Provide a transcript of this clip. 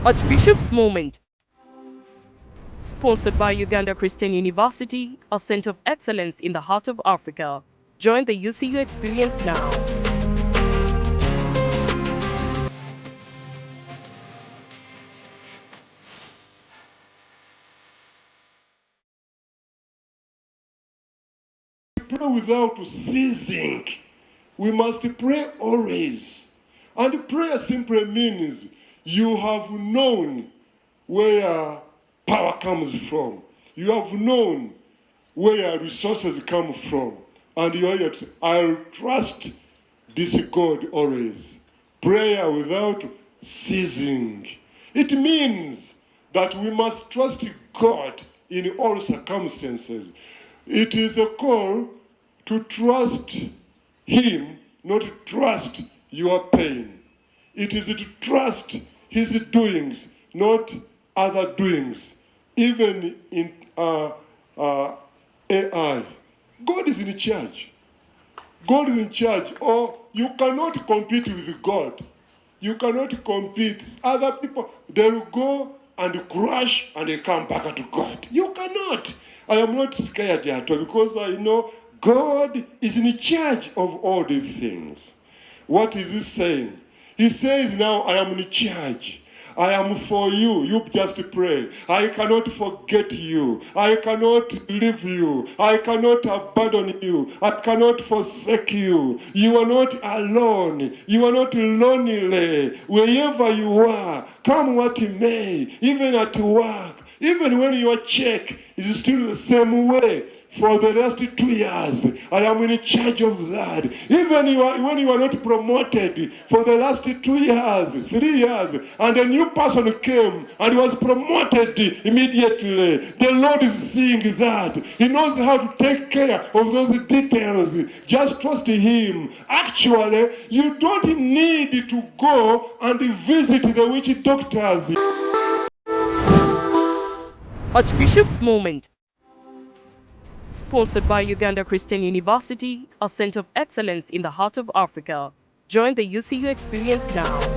Archbishop's Moment, sponsored by Uganda Christian University, a center of excellence in the heart of Africa. Join the UCU experience now. Pray without ceasing. We must pray always. And prayer simply means you have known where power comes from. You have known where resources come from. And you are yet, I'll trust this God always. Prayer without ceasing. It means that we must trust God in all circumstances. It is a call to trust Him, not to trust your pain. It is to trust His doings, not other doings. Even in AI, God is in charge. God is in charge. Or you cannot compete with God. You cannot compete. Other people, they will go and crash and they come back to God. You cannot. I am not scared at all because I know God is in charge of all these things. What is He saying? He says now, I am in charge. I am for you. You just pray. I cannot forget you. I cannot leave you. I cannot abandon you. I cannot forsake you. You are not alone. You are not lonely. Wherever you are, come what may, even at work, even when your check is still the same way. For the last 2 years, I am in charge of that. Even when you are not promoted for the last 2 years, 3 years, and a new person came and was promoted immediately, the Lord is seeing that. He knows how to take care of those details. Just trust Him. Actually, you don't need to go and visit the witch doctors. Archbishop's Moment, sponsored by Uganda Christian University, a center of excellence in the heart of Africa. Join the UCU experience now.